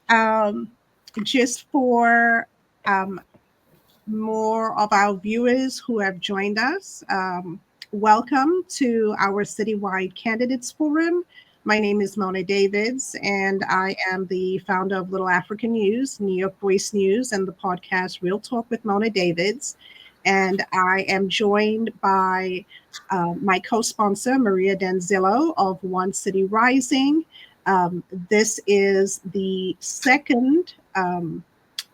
Um, just for more of our viewers who have joined us, welcome to our Citywide Candidates Forum. My name is Mona Davids, and I am the founder of Little Africa News, New York Voice News, and the podcast Real Talk with Mona Davids. And I am joined by my co-sponsor, Maria Denzillo of One City Rising. This is the second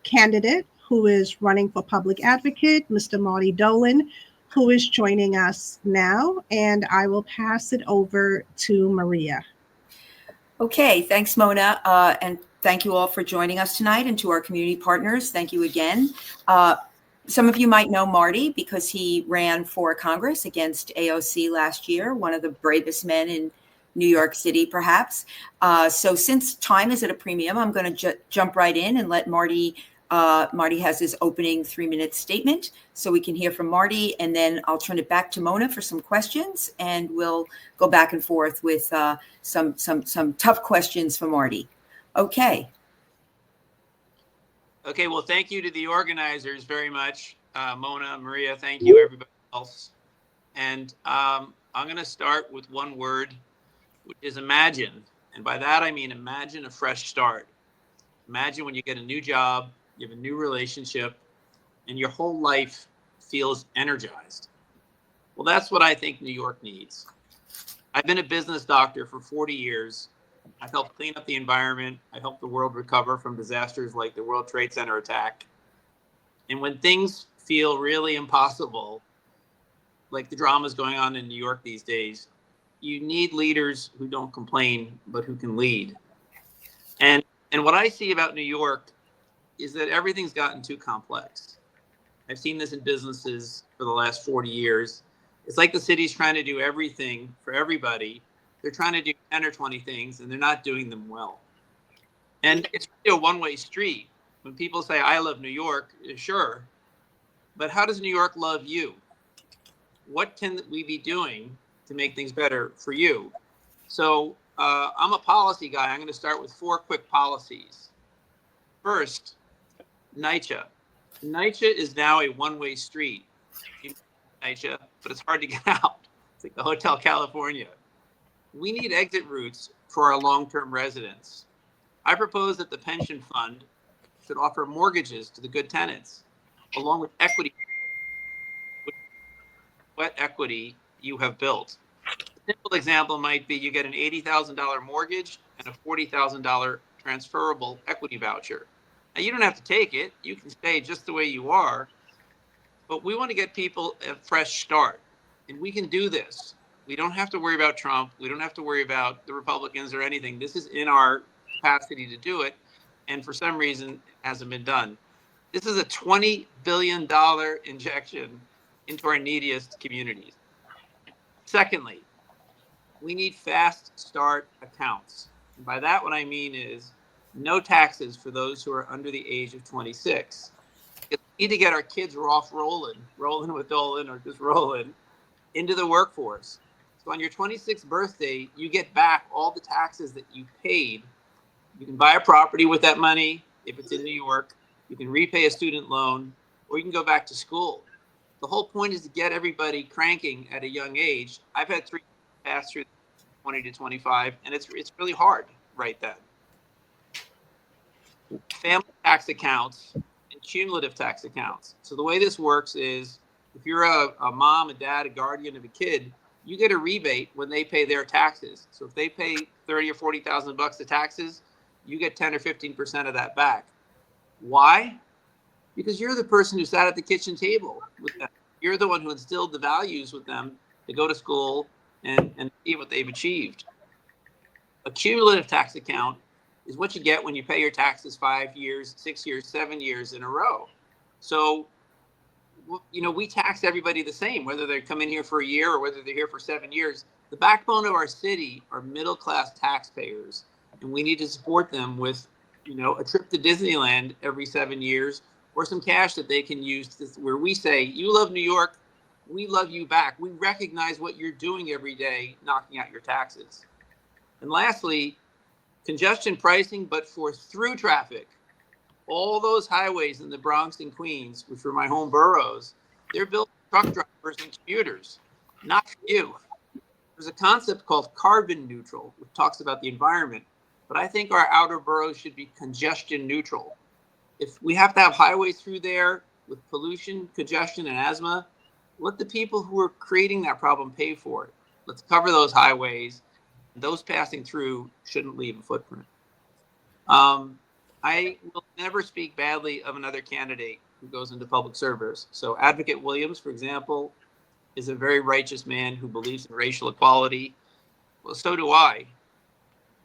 candidate who is running for public advocate, Mr. Marty Dolan, who is joining us now. And I will pass it over to Maria. Okay, thanks, Mona. And thank you all for joining us tonight, and to our community partners, thank you again. Some of you might know Marty because he ran for Congress against AOC last year, one of the bravest men in New York City, perhaps. So since time is at a premium, I'm going to jump right in and let Marty has his opening 3-minute statement so we can hear from Marty, and then I'll turn it back to Mona for some questions, and we'll go back and forth with some tough questions for Marty. Okay. Okay, well, thank you to the organizers very much. Mona, Maria, thank you, everybody else. And I'm going to start with one word, which is imagine. And by that, I mean imagine a fresh start. Imagine when you get a new job, you have a new relationship, and your whole life feels energized. Well, that's what I think New York needs. I've been a business doctor for 40 years. I've helped clean up the environment. I helped the world recover from disasters like the World Trade Center attack. And when things feel really impossible, like the dramas going on in New York these days, you need leaders who don't complain, but who can lead. And what I see about New York is that everything's gotten too complex. I've seen this in businesses for the last 40 years. It's like the city's trying to do everything for everybody. They're trying to do 10 or 20 things, and they're not doing them well. And it's really a one-way street. When people say, I love New York, sure. But how does New York love you? What can we be doing to make things better for you? So I'm a policy guy. I'm going to start with 4 quick policies. First, NYCHA. NYCHA is now a one-way street. You know NYCHA, but it's hard to get out. It's like the Hotel California. We need exit routes for our long-term residents. I propose that the pension fund should offer mortgages to the good tenants, along with equity. What equity you have built. A simple example might be you get an $80,000 mortgage and a $40,000 transferable equity voucher. Now, you don't have to take it. You can stay just the way you are. But we want to get people a fresh start. And we can do this. We don't have to worry about Trump. We don't have to worry about the Republicans or anything. This is in our capacity to do it. And for some reason, it hasn't been done. This is a $20 billion injection into our neediest communities. Secondly, we need fast start accounts. And by that, what I mean is no taxes for those who are under the age of 26. We need to get our kids rolling with Dolan or just rolling into the workforce. So on your 26th birthday, you get back all the taxes that you paid. You can buy a property with that money if it's in New York. You can repay a student loan, or you can go back to school. The whole point is to get everybody cranking at a young age. I've had 3 pass through 20 to 25, and it's really hard right then. Family tax accounts and cumulative tax accounts. So the way this works is if you're a mom, a dad, a guardian of a kid, you get a rebate when they pay their taxes. So if they pay 30 or 40,000 bucks of taxes, you get 10 or 15% of that back. Why? Because you're the person who sat at the kitchen table with them. You're the one who instilled the values with them to go to school and see what they've achieved. A cumulative tax account is what you get when you pay your taxes 5 years, 6 years, 7 years in a row. So, you know, we tax everybody the same, whether they come in here for a year or whether they're here for 7 years. The backbone of our city are middle-class taxpayers, and we need to support them with, you know, a trip to Disneyland every 7 years, or some cash that they can use where we say, you love New York, we love you back. We recognize what you're doing every day, knocking out your taxes. And lastly, congestion pricing, but for through traffic. All those highways in the Bronx and Queens, which were my home boroughs, they're built for truck drivers and commuters, not for you. There's a concept called carbon neutral, which talks about the environment, but I think our outer boroughs should be congestion neutral. If we have to have highways through there with pollution, congestion, and asthma, let the people who are creating that problem pay for it. Let's cover those highways. Those passing through shouldn't leave a footprint. I will never speak badly of another candidate who goes into public service. So Advocate Williams, for example, is a very righteous man who believes in racial equality. Well, so do I.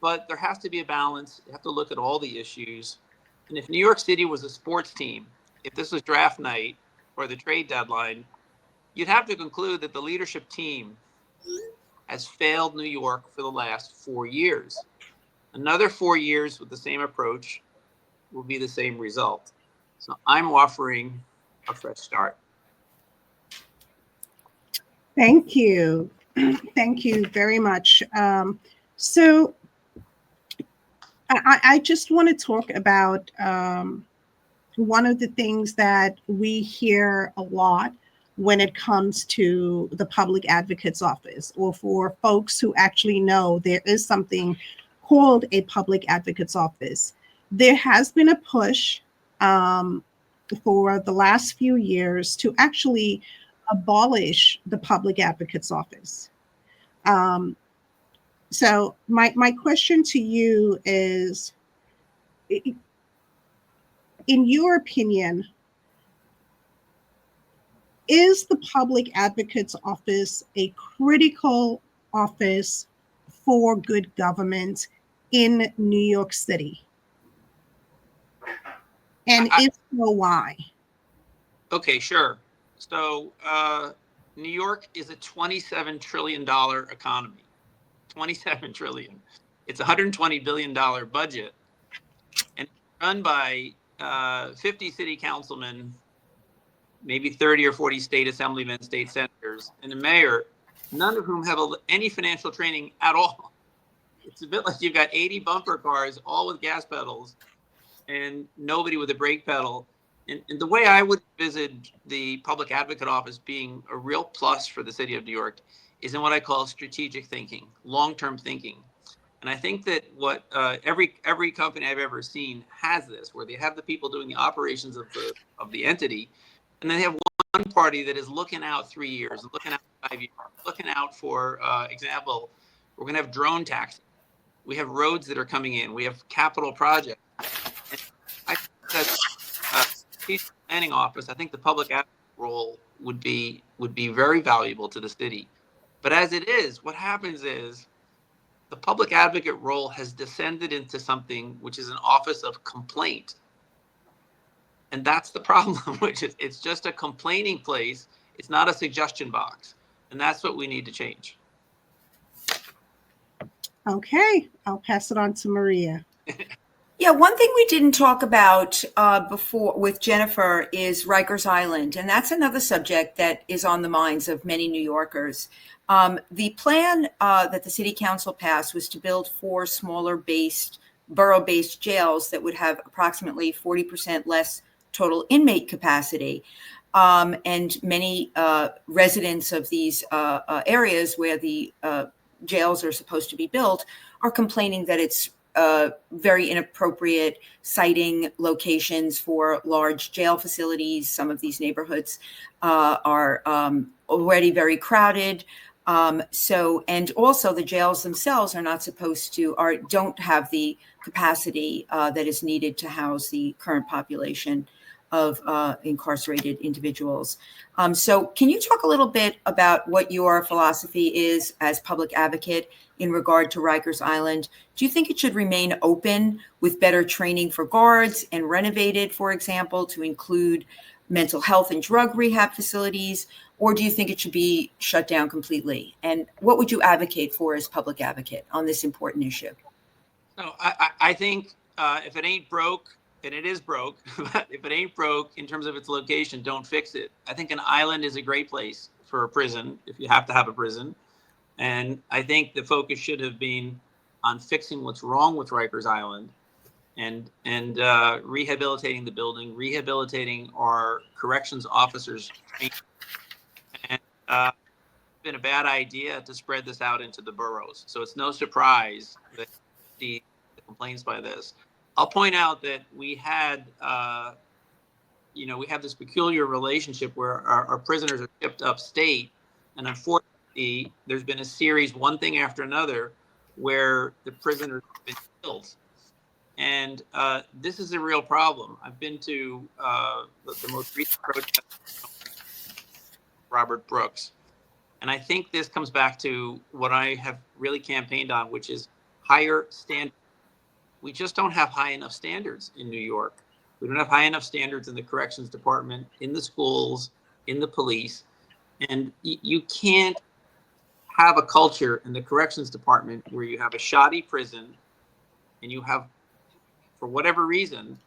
But there has to be a balance. You have to look at all the issues. And if New York City was a sports team, if this was draft night or the trade deadline, you'd have to conclude that the leadership team has failed New York for the last 4 years. Another 4 years with the same approach will be the same result. So I'm offering a fresh start. Thank you. Thank you very much. So I just want to talk about one of the things that we hear a lot when it comes to the public advocate's office, or for folks who actually know there is something called a public advocate's office. There has been a push for the last few years to actually abolish the public advocate's office. So my question to you is, in your opinion, is the public advocate's office a critical office for good government in New York City? And if so, why? Okay, sure. So New York is a $27 trillion economy. 27 trillion. It's a $120 billion budget. And it's run by 50 city councilmen, maybe 30 or 40 state assemblymen, state senators, and the mayor, none of whom have any financial training at all. It's a bit like you've got 80 bumper cars, all with gas pedals, and nobody with a brake pedal. And the way I would envisage the public advocate office being a real plus for the city of New York is in what I call strategic thinking, long-term thinking. And I think that what every company I've ever seen has this, where they have the people doing the operations of the entity, and then they have one party that is looking out 3 years, looking out 5 years, looking out for example, we're going to have drone taxi. We have roads that are coming in. We have capital projects. And I think that strategic planning office, I think the public advocate role would be very valuable to the city. But as it is, what happens is the public advocate role has descended into something which is an office of complaint. And that's the problem, which is it's just a complaining place. It's not a suggestion box. And that's what we need to change. Okay, I'll pass it on to Maria. Yeah, one thing we didn't talk about before with Jennifer is Rikers Island, and that's another subject that is on the minds of many New Yorkers. The plan that the City Council passed was to build 4 smaller borough-based jails that would have approximately 40% less total inmate capacity. And many residents of these areas where the jails are supposed to be built are complaining that it's very inappropriate citing locations for large jail facilities. Some of these neighborhoods are already very crowded. And also the jails themselves are not supposed to, or don't have the capacity that is needed to house the current population of incarcerated individuals. So can you talk a little bit about what your philosophy is as public advocate in regard to Rikers Island? Do you think it should remain open with better training for guards and renovated, for example, to include mental health and drug rehab facilities? Or do you think it should be shut down completely? And what would you advocate for as public advocate on this important issue? So I think if it ain't broke, and it is broke, but if it ain't broke in terms of its location, don't fix it. I think an island is a great place for a prison if you have to have a prison. And I think the focus should have been on fixing what's wrong with Rikers Island and rehabilitating the building, rehabilitating our corrections officers. And it's been a bad idea to spread this out into the boroughs. So it's no surprise that the complaints by this. I'll point out that we had, we have this peculiar relationship where our prisoners are shipped upstate, and unfortunately, there's been a series, one thing after another, where the prisoners have been killed. And this is a real problem. I've been to the most recent protest, Robert Brooks. And I think this comes back to what I have really campaigned on, which is higher standards. We just don't have high enough standards in New York. We don't have high enough standards in the corrections department, in the schools, in the police. And you can't have a culture in the corrections department where you have a shoddy prison and you have, for whatever reason,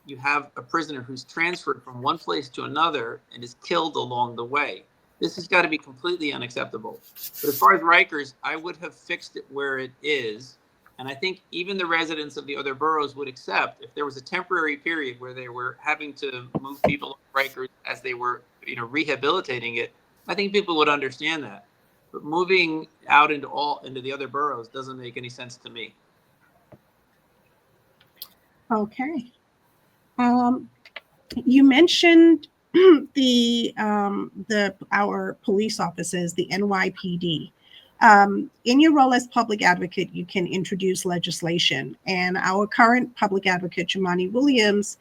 you have a prisoner who's transferred from one place to another and is killed along the way. This has got to be completely unacceptable. But as far as Rikers, I would have fixed it where it is. And I think even the residents of the other boroughs would accept if there was a temporary period where they were having to move people to Rikers as they were, rehabilitating it. I think people would understand that. But moving out into the other boroughs doesn't make any sense to me. Okay. You mentioned our police offices, the NYPD. In your role as public advocate, you can introduce legislation. And our current public advocate, Jumaane Williams,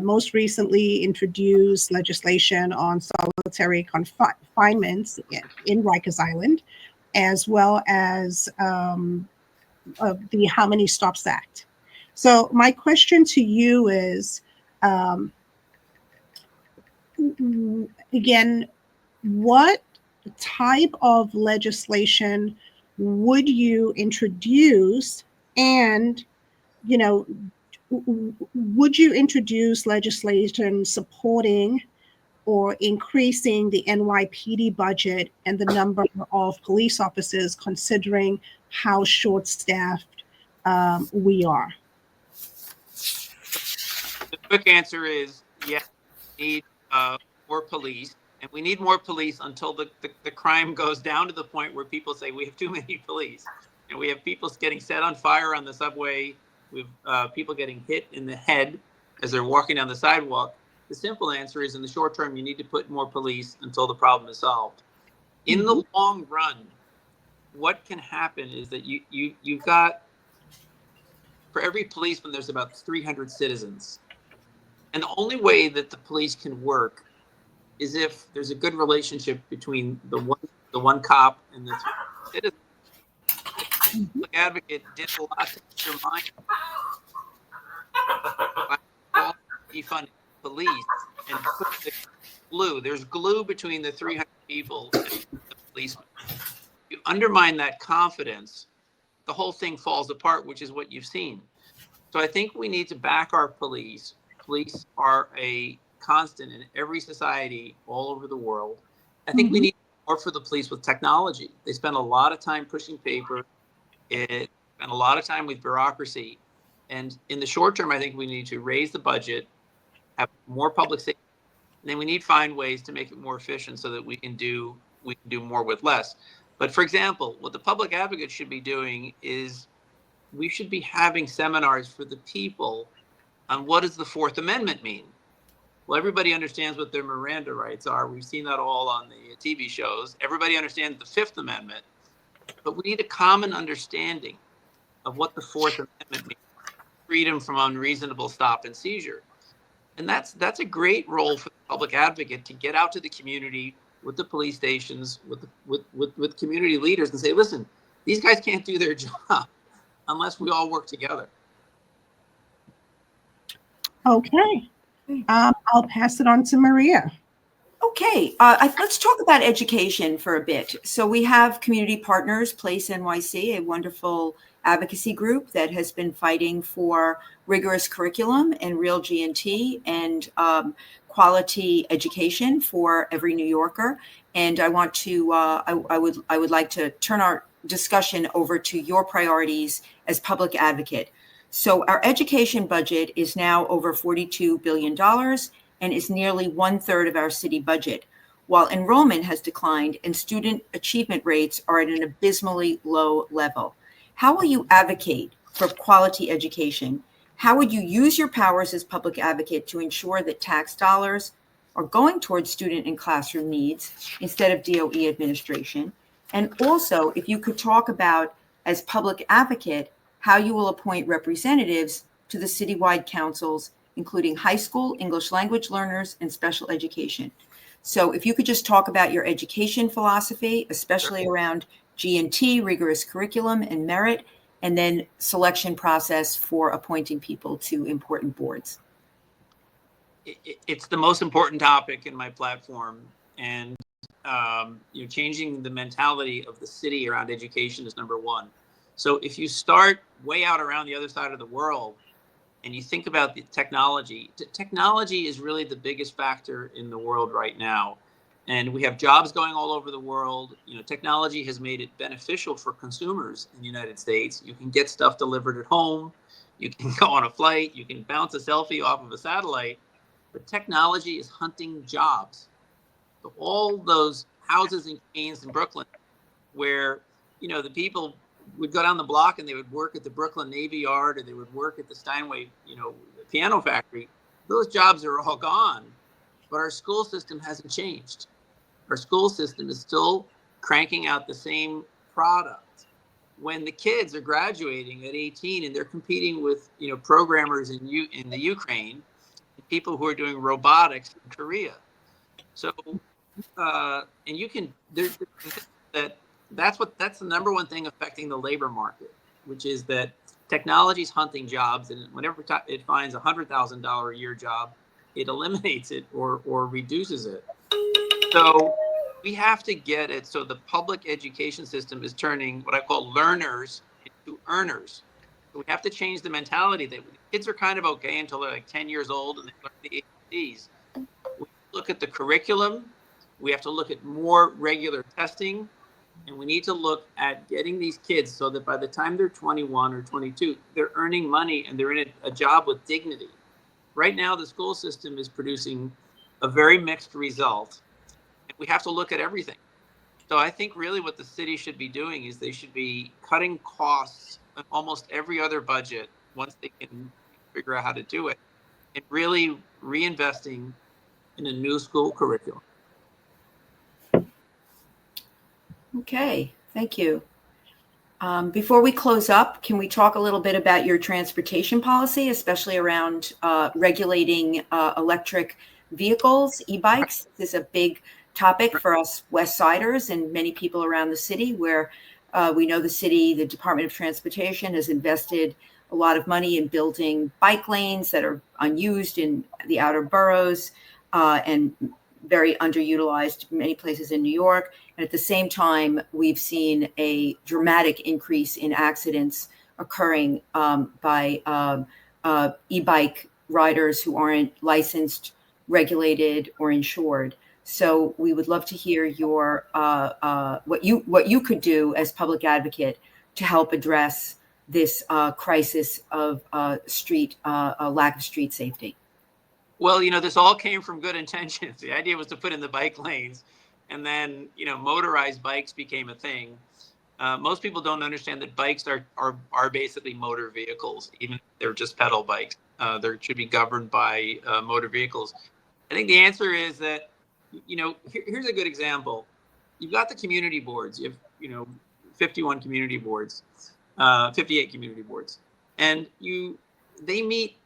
most recently introduced legislation on solitary confinements in Rikers Island, as well as the How Many Stops Act. So my question to you is, again, what type of legislation would you introduce? And, would you introduce legislation supporting or increasing the NYPD budget and the number of police officers, considering how short-staffed we are? The quick answer is yes, we need more police. And we need more police until the crime goes down to the point where people say we have too many police. And we have people getting set on fire on the subway. We have people getting hit in the head as they're walking down the sidewalk. The simple answer is in the short term, you need to put more police until the problem is solved. In the long run, what can happen is that you've got, for every policeman, there's about 300 citizens. And the only way that the police can work is if there's a good relationship between the one cop and the citizen. The public advocate did a lot to undermine defunding police and put the glue. There's glue between the 300 people and the policemen. You undermine that confidence, the whole thing falls apart, which is what you've seen. So I think we need to back our police. Police are a constant in every society all over the world. I think we need more for the police with technology. They spend a lot of time pushing paper. It spend a lot of time with bureaucracy. And in the short term, I think we need to raise the budget, have more public safety, and then we need to find ways to make it more efficient so that we can do more with less. But for example, what the public advocate should be doing is we should be having seminars for the people on what does the Fourth Amendment mean. Well, everybody understands what their Miranda rights are. We've seen that all on the TV shows. Everybody understands the Fifth Amendment, but we need a common understanding of what the Fourth Amendment means: freedom from unreasonable stop and seizure. And that's a great role for the public advocate to get out to the community with the police stations, with community leaders, and say, listen, these guys can't do their job unless we all work together. Okay. I'll pass it on to Maria. Okay, let's talk about education for a bit. So we have community partners, Place NYC, a wonderful advocacy group that has been fighting for rigorous curriculum and real G&T and quality education for every New Yorker. And I want to, I would like to turn our discussion over to your priorities as public advocate. So our education budget is now over $42 billion and is nearly 1/3 of our city budget, while enrollment has declined and student achievement rates are at an abysmally low level. How will you advocate for quality education? How would you use your powers as public advocate to ensure that tax dollars are going towards student and classroom needs instead of DOE administration? And also, if you could talk about, as public advocate, how you will appoint representatives to the citywide councils, including high school, English language learners, and special education. So if you could just talk about your education philosophy, especially around G&T, rigorous curriculum, and merit, and then selection process for appointing people to important boards. It's the most important topic in my platform, and changing the mentality of the city around education is number one. So if you start way out around the other side of the world and you think about the technology is really the biggest factor in the world right now. And we have jobs going all over the world. Technology has made it beneficial for consumers in the United States. You can get stuff delivered at home. You can go on a flight. You can bounce a selfie off of a satellite. But technology is hunting jobs. So all those houses and chains in Brooklyn where, the people would go down the block and they would work at the Brooklyn Navy Yard, or they would work at the Steinway, piano factory. Those jobs are all gone, but our school system hasn't changed. Our school system is still cranking out the same product. When the kids are graduating at 18 and they're competing with, programmers in the Ukraine, people who are doing robotics in Korea. So, and you can, that's the number one thing affecting the labor market, which is that technology is hunting jobs, and whenever it finds $100,000 a year job, it eliminates it or reduces it. So we have to get it so the public education system is turning what I call learners into earners. So we have to change the mentality that kids are kind of okay until they're like 10 years old and they learn the ABCs. We look at the curriculum. We have to look at more regular testing. And we need to look at getting these kids so that by the time they're 21 or 22, they're earning money and they're in a job with dignity. Right now, the school system is producing a very mixed result. And we have to look at everything. So I think really what the city should be doing is they should be cutting costs on almost every other budget once they can figure out how to do it, and really reinvesting in a new school curriculum. Okay, thank you. Before we close up, can we talk a little bit about your transportation policy, especially around regulating electric vehicles, e-bikes? This is a big topic for us West Siders and many people around the city, where we know the Department of Transportation has invested a lot of money in building bike lanes that are unused in the outer boroughs and very underutilized many places in New York. And at the same time, we've seen a dramatic increase in accidents occurring by e-bike riders who aren't licensed, regulated, or insured. So we would love to hear your what you could do as public advocate to help address this crisis of lack of street safety. Well, this all came from good intentions. The idea was to put in the bike lanes, and then, motorized bikes became a thing. Most people don't understand that bikes are basically motor vehicles, even if they're just pedal bikes. They should be governed by motor vehicles. I think the answer is that, here's a good example. You've got the community boards. You have, 51 community boards, 58 community boards, and they meet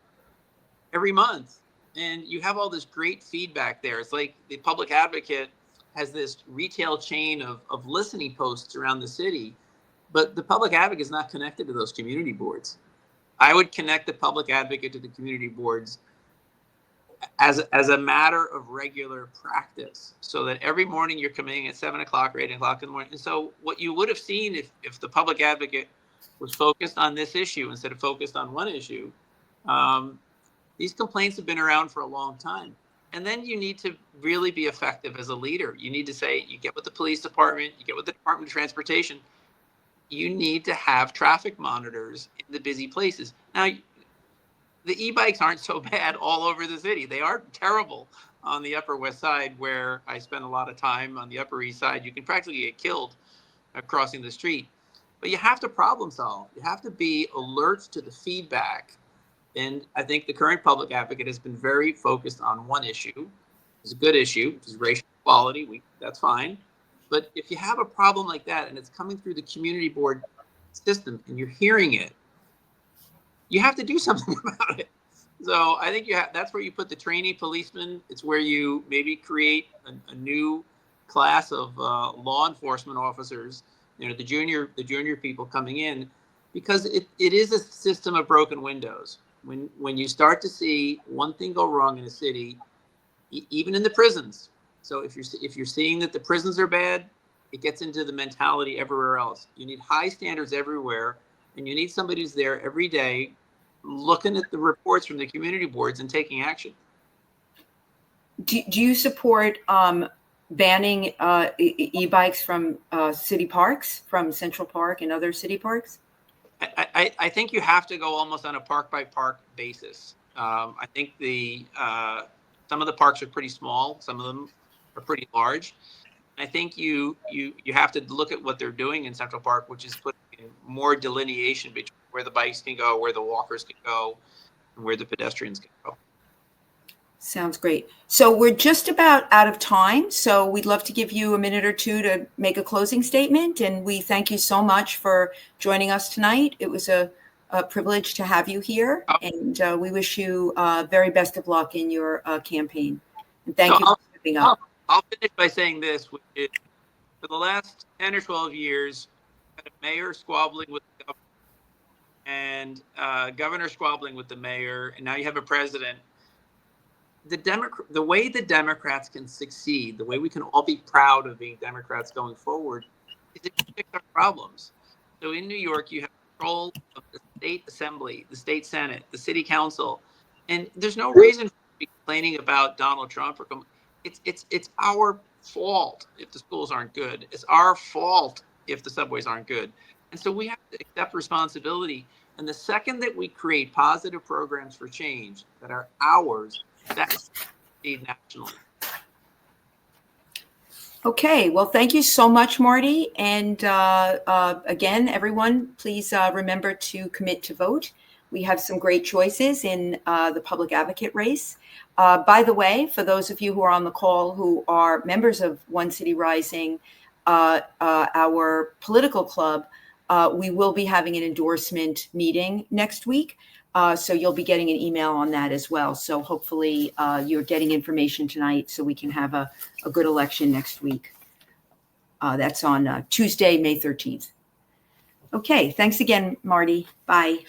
every month. And you have all this great feedback there. It's like the public advocate has this retail chain of listening posts around the city, but the public advocate is not connected to those community boards. I would connect the public advocate to the community boards as a matter of regular practice, so that every morning you're coming at 7 o'clock or 8 o'clock in the morning. And so what you would have seen if the public advocate was focused on this issue instead of focused on one issue, these complaints have been around for a long time. And then you need to really be effective as a leader. You need to say, you get with the police department, you get with the Department of Transportation. you need to have traffic monitors in the busy places. Now, the e-bikes aren't so bad all over the city. They are terrible on the Upper West Side, where I spend a lot of time. On the Upper East Side, you can practically get killed crossing the street. But you have to problem solve. You have to be alert to the feedback. And I think the current public advocate has been very focused on one issue. It's a good issue, which is racial equality. That's fine. But if you have a problem like that and it's coming through the community board system and you're hearing it, you have to do something about it. So I think that's where you put the trainee policeman. It's where you maybe create a new class of law enforcement officers, the junior people coming in, because it is a system of broken windows. When you start to see one thing go wrong in a city, even in the prisons. So if you're seeing that the prisons are bad, it gets into the mentality everywhere else. You need high standards everywhere, and you need somebody who's there every day looking at the reports from the community boards and taking action. Do you support banning e-bikes from city parks, from Central Park and other city parks? I think you have to go almost on a park by park basis. I think some of the parks are pretty small. Some of them are pretty large. I think you have to look at what they're doing in Central Park, which is putting more delineation between where the bikes can go, where the walkers can go, and where the pedestrians can go. Sounds great. So we're just about out of time. So we'd love to give you a minute or two to make a closing statement. And we thank you so much for joining us tonight. It was a privilege to have you here. And we wish you very best of luck in your campaign. And thank you for stepping up. I'll finish by saying this, which is, for the last 10 or 12 years, had a mayor squabbling with the governor and governor squabbling with the mayor, and now you have a president. The way the Democrats can succeed, the way we can all be proud of being Democrats going forward, is if you fix our problems. So in New York, you have control of the state assembly, the state senate, the city council, and there's no reason to be complaining about Donald Trump or it's our fault if the schools aren't good. It's our fault if the subways aren't good. And so we have to accept responsibility. And the second that we create positive programs for change that are ours, that's succeed nationally. Okay, well, thank you so much, Marty. And again, everyone, please remember to commit to vote. We have some great choices in the public advocate race. By the way, for those of you who are on the call who are members of One City Rising, our political club, we will be having an endorsement meeting next week. So you'll be getting an email on that as well. So hopefully you're getting information tonight so we can have a good election next week. That's on Tuesday, May 13th. Okay, thanks again, Marty. Bye.